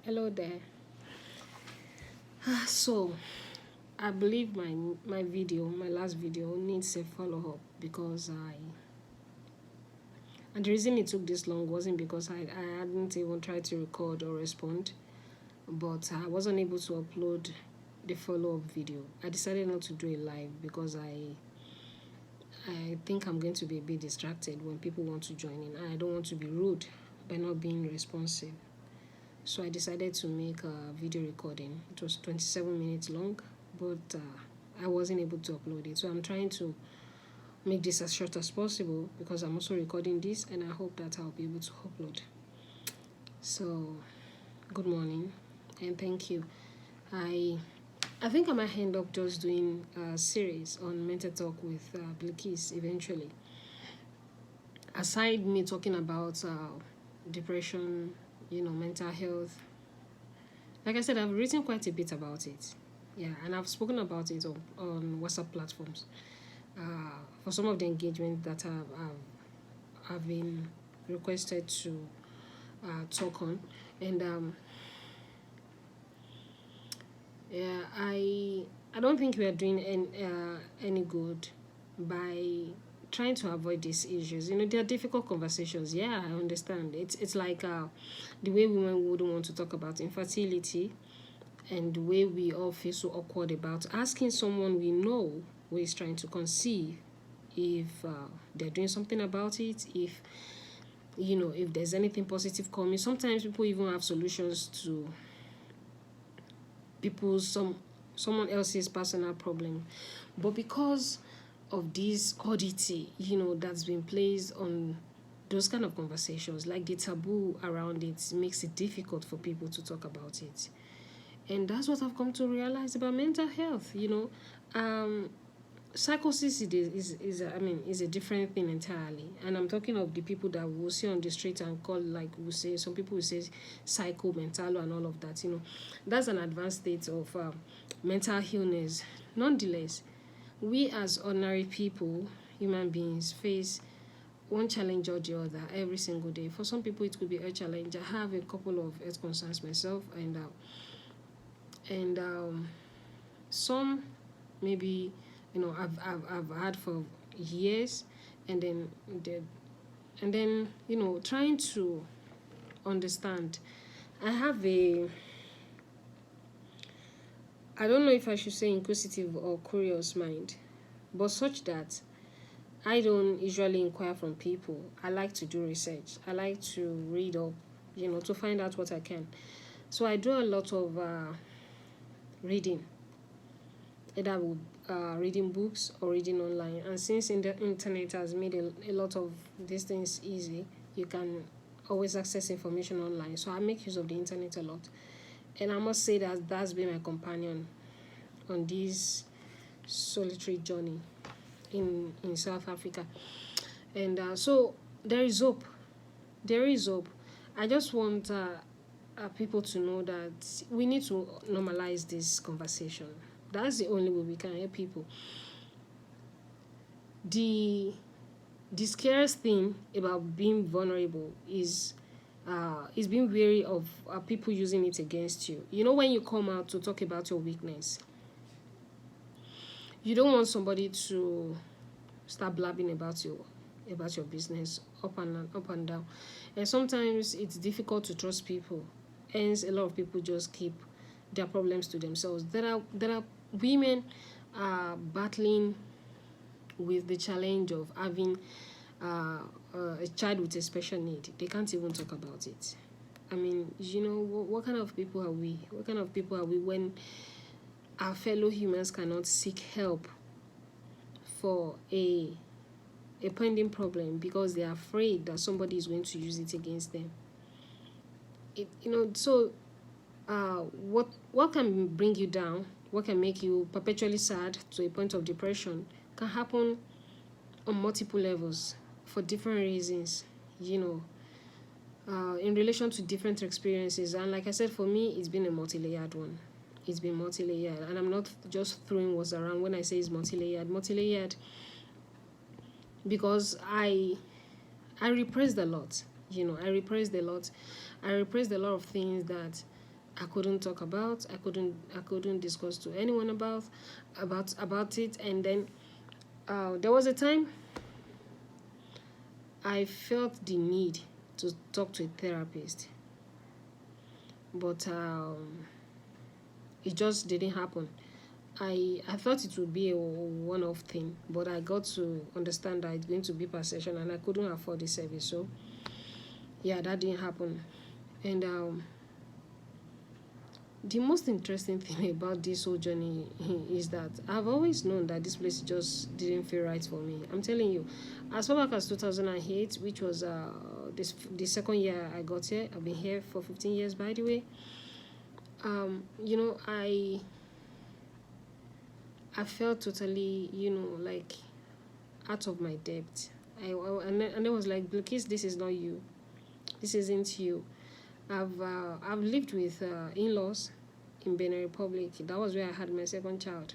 Hello there. So, I believe my last video needs a follow up because and the reason it took this long wasn't because I hadn't even tried to record or respond, but I wasn't able to upload the follow up video. I decided not to do it live because I think I'm going to be a bit distracted when people want to join in. I don't want to be rude by not being responsive. So I decided to make a video recording. It was 27 minutes long, but I wasn't able to upload it. So I'm trying to make this as short as possible because I'm also recording this and I hope that I'll be able to upload. So, good morning and thank you. I I think I might end up just doing a series on mental talk with Bilkis eventually. Aside me talking about depression, mental health, like I said, I've written quite a bit about it. Yeah, and I've spoken about it on WhatsApp platforms. For some of the engagement that I've been requested to talk on, and yeah, I don't think we are doing any good by trying to avoid these issues. They are difficult conversations. Yeah, I understand. It's like the way women wouldn't want to talk about infertility, and the way we all feel so awkward about asking someone we know who is trying to conceive if they're doing something about it, if there's anything positive coming. Sometimes people even have solutions to someone else's personal problem, but because of this oddity that's been placed on those kind of conversations, like the taboo around it makes it difficult for people to talk about it. And that's what I've come to realize about mental health. Psychosis is a different thing entirely, and I'm talking of the people that we'll see on the street and call, like we'll say, some people will say psycho, mental, and all of that. That's an advanced state of mental illness. Nonetheless, we as ordinary people, human beings, face one challenge or the other every single day. For some people it could be a challenge. I have a couple of health concerns myself, and some maybe I've had for years, and then trying to understand. I have a I don't know if I should say inquisitive or curious mind, but such that I don't usually inquire from people. I like to do research. I like to read up, to find out what I can. So I do a lot of reading, either reading books or reading online. And since the internet has made a lot of these things easy, you can always access information online. So I make use of the internet a lot. And I must say that that's been my companion on this solitary journey in South Africa. And so there is hope. There is hope. I just want people to know that we need to normalize this conversation. That's the only way we can help people. The the scariest thing about being vulnerable is being wary of people using it against you. When you come out to talk about your weakness, you don't want somebody to start blabbing about your business up and down. And sometimes it's difficult to trust people. Hence, a lot of people just keep their problems to themselves. There are women battling with the challenge of having a child with a special need. They can't even talk about it. I mean, what kind of people are we? What kind of people are we when our fellow humans cannot seek help for a pending problem because they are afraid that somebody is going to use it against them? So what can bring you down, what can make you perpetually sad to a point of depression, can happen on multiple levels for different reasons, in relation to different experiences. And like I said, for me, it's been a multi-layered one. It's been multi-layered, and I'm not just throwing words around when I say it's multi-layered because I repressed a lot. I repressed a lot of things that I couldn't talk about. I couldn't discuss to anyone about it. And then there was a time I felt the need to talk to a therapist, but it just didn't happen. I thought it would be a one-off thing, but I got to understand that it's going to be per session, and I couldn't afford the service. So yeah, that didn't happen. And the most interesting thing about this whole journey is that I've always known that this place just didn't feel right for me. I'm telling you, as far back as 2008, which was the second year I got here. I've been here for 15 years, by the way. You know, I felt totally, like out of my depth. And I was like, Bilkis, this is not you. This isn't you. I've lived with in-laws in Benin Republic. That was where I had my second child.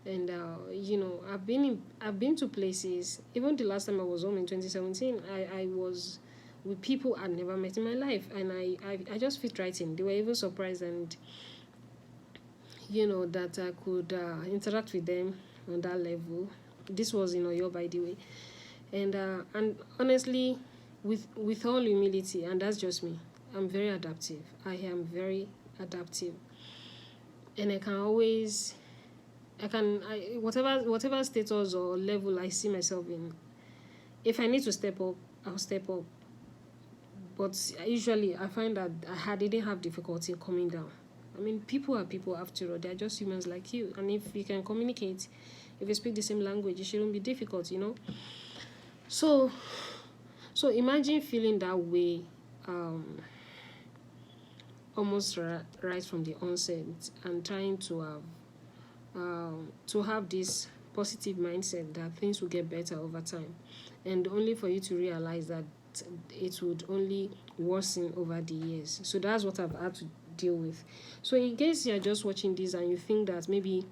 And I've been to places. Even the last time I was home in 2017, I was with people I'd never met in my life, and I just fit right in. They were even surprised, and that I could interact with them on that level. This was in Oyo, by the way. And honestly, with all humility, and that's just me, I'm very adaptive. I am very adaptive, and whatever status or level I see myself in, if I need to step up, I'll step up. But usually I find that I didn't have difficulty coming down. I mean, people are people after all. They're just humans like you. And if you can communicate, if you speak the same language, it shouldn't be difficult. So imagine feeling that way almost right from the onset, and trying to have this positive mindset that things will get better over time, and only for you to realize that it would only worsen over the years. So that's what I've had to deal with. So in case you're just watching this and you think that maybe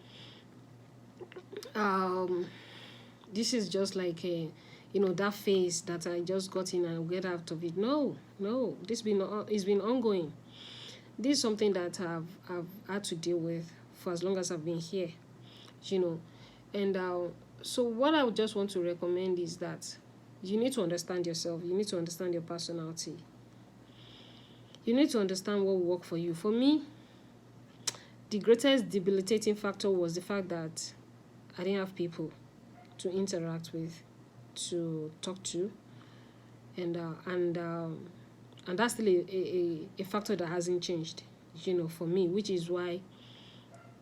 this is just like that phase that I just got in and get out of it. No, it's been ongoing. This is something that I've had to deal with for as long as I've been here, and so what I would just want to recommend is that you need to understand yourself. You need to understand your personality. You need to understand what will work for you. For me, the greatest debilitating factor was the fact that I didn't have people to interact with, to talk to, and that's still a factor that hasn't changed, for me, which is why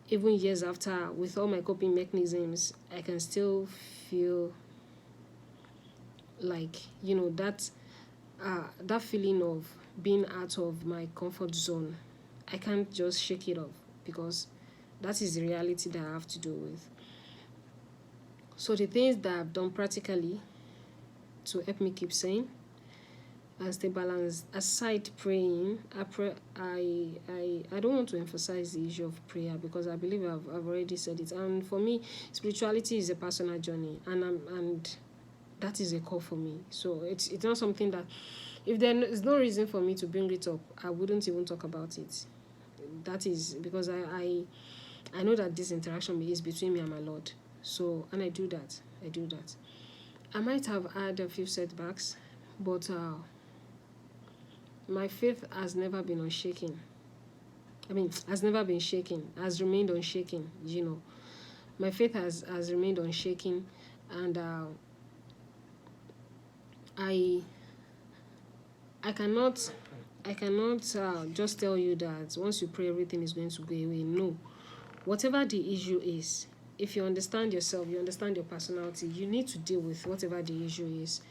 even years after, with all my coping mechanisms, I can still feel like that feeling of being out of my comfort zone. I can't just shake it off, because that is the reality that I have to deal with. So the things that I've done practically to help me keep sane and stay balanced, aside praying, I don't want to emphasize the issue of prayer, because I believe I've already said it. And for me, spirituality is a personal journey, and that is a call for me. So it's not something that, if there is no reason for me to bring it up, I wouldn't even talk about it. That is because I know that this interaction is between me and my Lord. So, and I do that. I might have had a few setbacks, but my faith has never been unshaken. Has never been shaken, has remained unshaken, My faith has remained unshaken, and I cannot just tell you that once you pray everything is going to go away. No. Whatever the issue is, if you understand yourself, you understand your personality, you need to deal with whatever the issue is.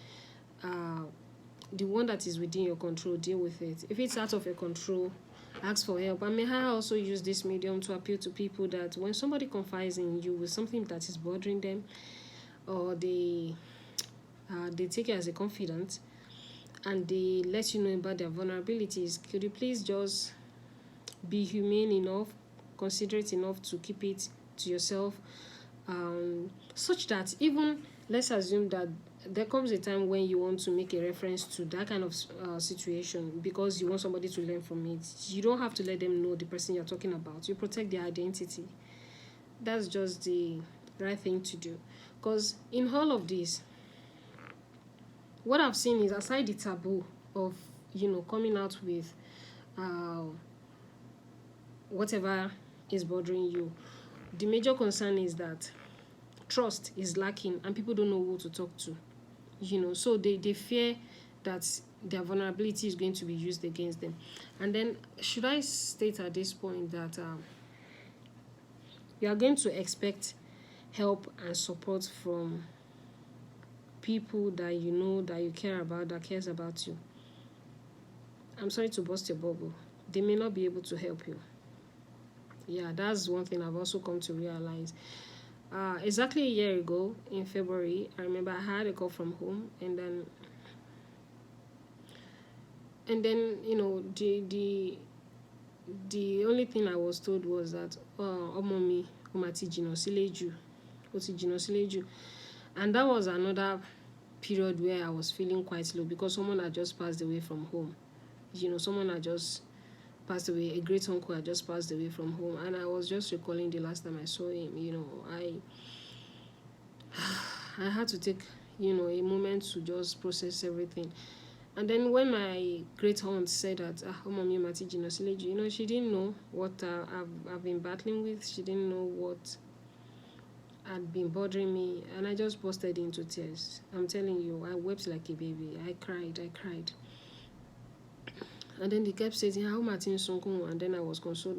The one that is within your control, deal with it. If it's out of your control, ask for help. And may I also use this medium to appeal to people that when somebody confides in you with something that is bothering them, or they take it as a confidant, and they let you know about their vulnerabilities, could you please just be humane enough, considerate enough to keep it to yourself, such that even, let's assume that there comes a time when you want to make a reference to that kind of situation because you want somebody to learn from it. You don't have to let them know the person you're talking about. You protect their identity. That's just the right thing to do. Because in all of this, what I've seen is, aside the taboo of, coming out with uh, whatever is bothering you, the major concern is that trust is lacking and people don't know who to talk to. So they fear that their vulnerability is going to be used against them. And then, should I state at this point that you are going to expect help and support from people that you know, that you care about, that cares about you? I'm sorry to burst your bubble. They may not be able to help you. Yeah, that's one thing I've also come to realize. Exactly a year ago in February, I remember I had a call from home, and then the only thing I was told was that ọmọ mi ó mà ti jìnnà sílé jù, ó ti jìnnà sílé jù. And that was another period where I was feeling quite low because someone had just passed away from home. Someone had just passed away. A great uncle had just passed away from home, and I was just recalling the last time I saw him. I had to take a moment to just process everything. And then when my great aunt said that mommy mati jìnnà sílé jù, she didn't know what I've been battling with. She didn't know what had been bothering me, and I just busted into tears. I'm telling you, I wept like a baby. I cried. And then they kept saying, how Martin Sonko, and then I was consoled.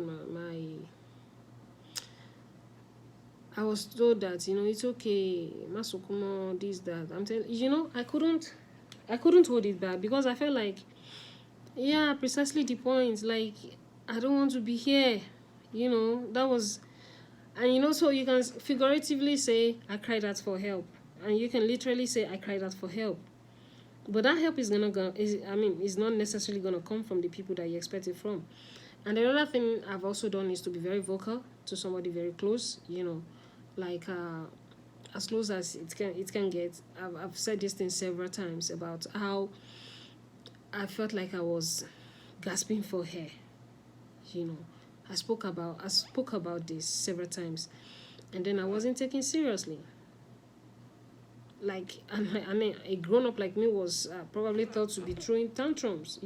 I was told that, it's okay, Masukumo, this, that. I'm telling I couldn't hold it back because I felt like, yeah, precisely the point. Like, I don't want to be here. That was, and so you can figuratively say, I cried out for help. And you can literally say, I cried out for help. But that help is not necessarily gonna come from the people that you expect it from. And another thing I've also done is to be very vocal to somebody very close. Like as close as it can get. I've said this thing several times about how I felt like I was gasping for air. I spoke about this several times, and then I wasn't taken seriously. Like, a grown up like me was probably thought to be throwing tantrums.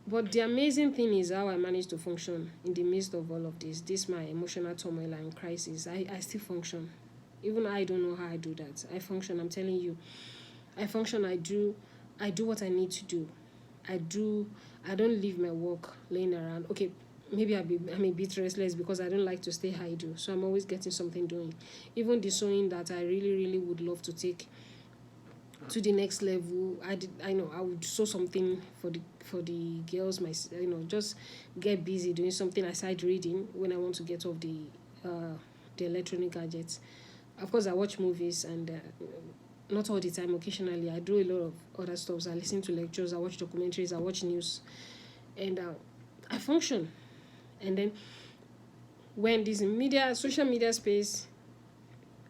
But the amazing thing is how I managed to function in the midst of all of this my emotional turmoil and crisis. I still function. Even I don't know how I do that. I function, I'm telling you. I function, I do what I need to do. I don't leave my work laying around. Okay, maybe I'm a bit restless because I don't like to stay idle. So I'm always getting something doing. Even the sewing that I really, really would love to take to the next level. I know I would sew something for the girls, just get busy doing something aside reading when I want to get off the electronic gadgets. Of course, I watch movies, and not all the time. Occasionally, I do a lot of other stuff. I listen to lectures, I watch documentaries, I watch news, and I function. And then when this social media space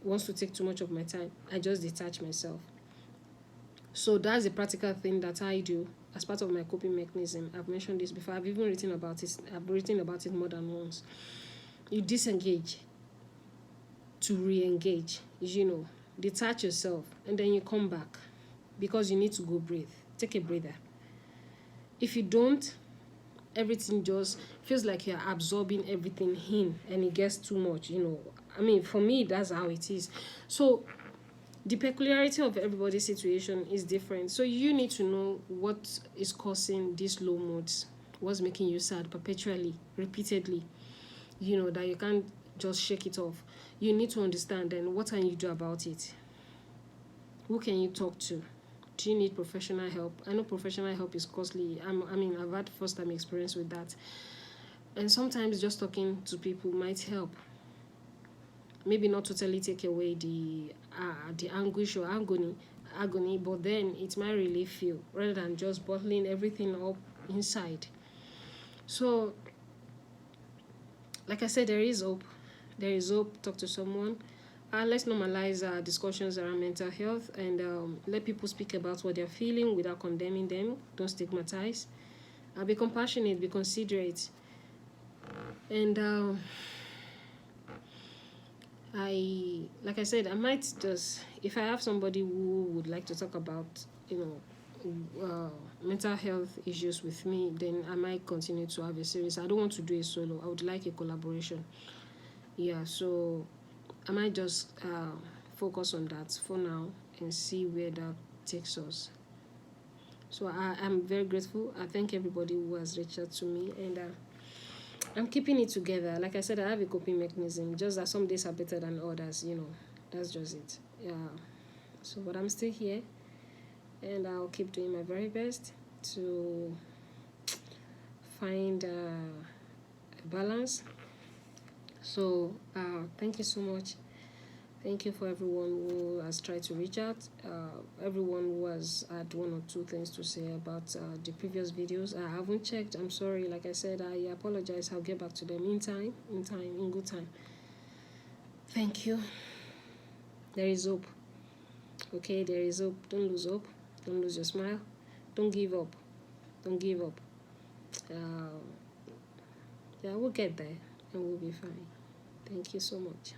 wants to take too much of my time, I just detach myself. So that's a practical thing that I do as part of my coping mechanism. I've mentioned this before. I've even written about it. I've written about it more than once. You disengage to re-engage, detach yourself, and then you come back because you need to go breathe. Take a breather. If you don't, everything just feels like you're absorbing everything in, and it gets too much, for me, that's how it is. So the peculiarity of everybody's situation is different. So you need to know what is causing these low moods, what's making you sad perpetually, repeatedly, that you can't just shake it off. You need to understand then what can you do about it. Who can you talk to? Do you need professional help? I know professional help is costly. I've had first-time experience with that. And sometimes just talking to people might help. Maybe not totally take away the anguish or agony, but then it might relieve you rather than just bottling everything up inside. So, like I said, there is hope. Talk to someone. let's normalize discussions around mental health, and let people speak about what they're feeling without condemning them. Don't stigmatize. Be compassionate, be considerate, and like I said, I might just, if I have somebody who would like to talk about, mental health issues with me, then I might continue to have a series. I don't want to do a solo. I would like a collaboration. Yeah, so I might just focus on that for now and see where that takes us. So I'm very grateful. I thank everybody who has reached out to me, and I'm keeping it together. Like I said, I have a coping mechanism. Just that some days are better than others. That's just it. Yeah. So, but I'm still here, and I'll keep doing my very best to find a balance. So, thank you so much. Thank you for everyone who has tried to reach out. Everyone who has had one or two things to say about the previous videos. I haven't checked. I'm sorry. Like I said, I apologize. I'll get back to them in good time. Thank you. There is hope. Okay, there is hope. Don't lose hope. Don't lose your smile. Don't give up. Don't give up. Yeah, we'll get there and we'll be fine. Thank you so much.